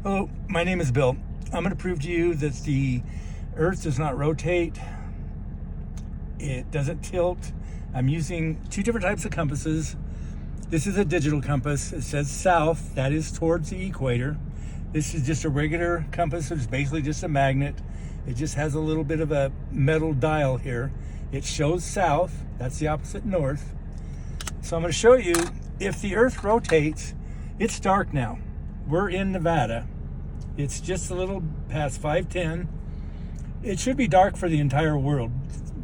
Hello, my name is Bill. I'm going to prove to you that the Earth does not rotate. It doesn't tilt. I'm using two different types of compasses. This is a digital compass. It says south. That is towards the equator. This is just a regular compass. It's basically just a magnet. It just has a little bit of a metal dial here. It shows south. That's the opposite north. So I'm going to show you if the Earth rotates. It's dark now. We're in Nevada. It's just a little past 5:10. It should be dark for the entire world.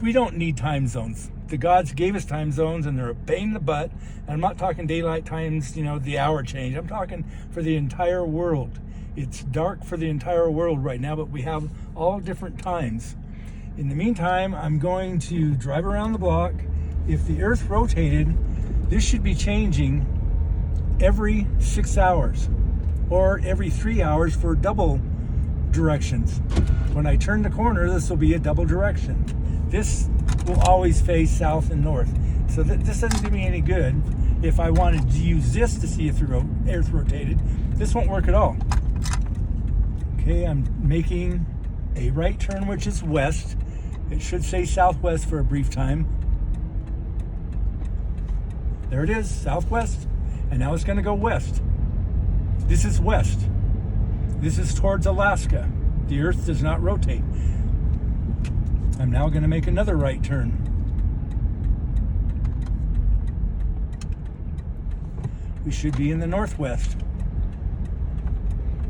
We don't need time zones. The gods gave us time zones and they're a pain in the butt. And I'm not talking daylight times, the hour change. I'm talking for the entire world. It's dark for the entire world right now, but we have all different times. In the meantime, I'm going to drive around the block. If the Earth rotated, this should be changing every 6 hours or every 3 hours for double directions. When I turn the corner, this will be a double direction. This will always face south and north. So this doesn't do me any good. If I wanted to use this to see if the Earth rotated, this won't work at all. Okay, I'm making a right turn, which is west. It should say southwest for a brief time. There it is, southwest. And now it's gonna go west. This is west. This is towards Alaska. The Earth does not rotate. I'm now going to make another right turn. We should be in the northwest.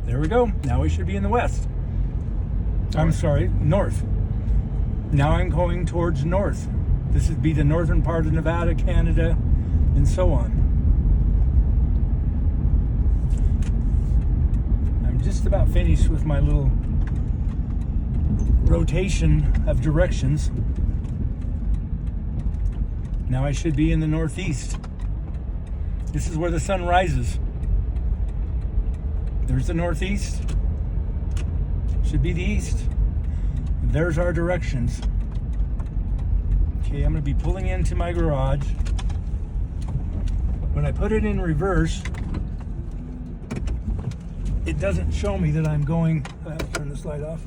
There we go. Now we should be in the west. I'm sorry, north. Now I'm going towards north. This would be the northern part of Nevada, Canada, and so on. Just about finished with my little rotation of directions. Now I should be in the northeast. This is where the sun rises. There's the northeast. Should be the east. There's our directions. Okay, I'm going to be pulling into my garage. When I put it in reverse, it doesn't show me that I'm going. I'll turn this light off.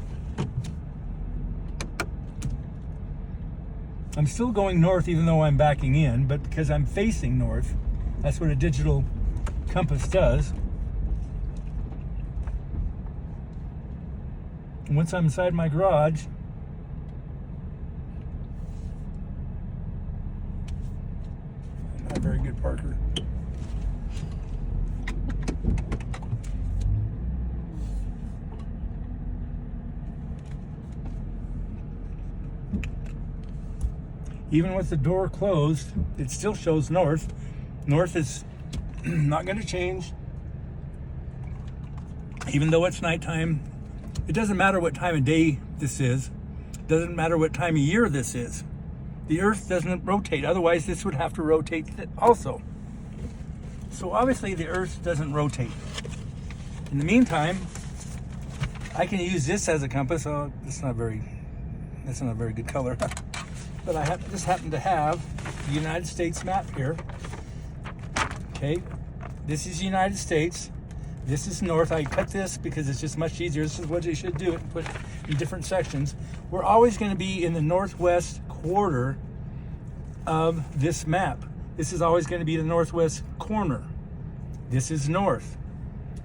I'm still going north even though I'm backing in, but because I'm facing north, that's what a digital compass does. And once I'm inside my garage, I'm not a very good parker. Even with the door closed, it still shows north. North is not going to change. Even though it's nighttime, it doesn't matter what time of day this is. It doesn't matter what time of year this is. The Earth doesn't rotate. Otherwise, this would have to rotate also. So obviously, the Earth doesn't rotate. In the meantime, I can use this as a compass. Oh, that's not a very good color. But I just happen to have the United States map here. Okay, this is the United States. This is north. I cut this because it's just much easier. This is what you should do, put in different sections. We're always going to be in the northwest quarter of this map. This is always going to be the northwest corner. This is north.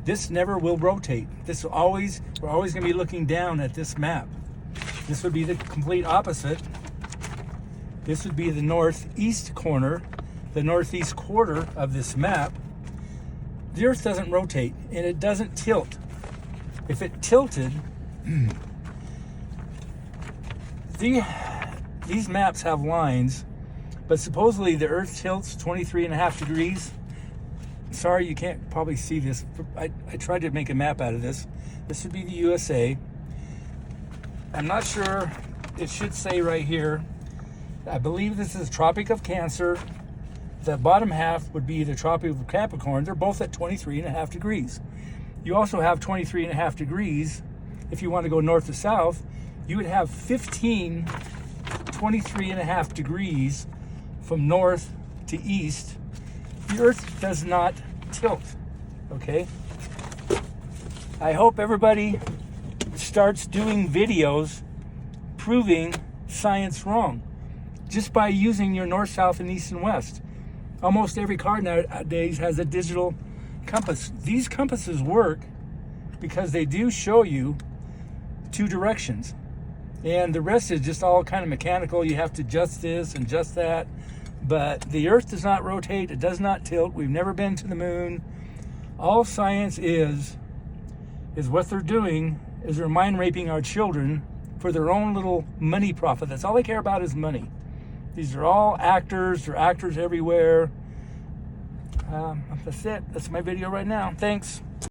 This never will rotate. We're always going to be looking down at this map. This would be the complete opposite. This would be the northeast corner, the northeast quarter of this map. The Earth doesn't rotate and it doesn't tilt. If it tilted, these maps have lines, but supposedly the Earth tilts 23.5 degrees. Sorry, you can't probably see this. I tried to make a map out of this. This would be the USA. I'm not sure. It should say right here. I believe this is Tropic of Cancer. The bottom half would be the Tropic of Capricorn. They're both at 23.5 degrees. You also have 23.5 degrees. If you want to go north to south, you would have 15 23.5 degrees from north to east. The Earth does not tilt, okay? I hope everybody starts doing videos proving science wrong just by using your north, south, and east and west. Almost every car nowadays has a digital compass. These compasses work because they do show you 2 directions, and the rest is just all kind of mechanical. You have to adjust this and adjust that, but the earth does not rotate, it does not tilt. We've never been to the moon. All science is what they're doing is they're mind raping our children for their own little money profit. That's all they care about is money. These are all actors. They're actors everywhere. That's it. That's my video right now. Thanks.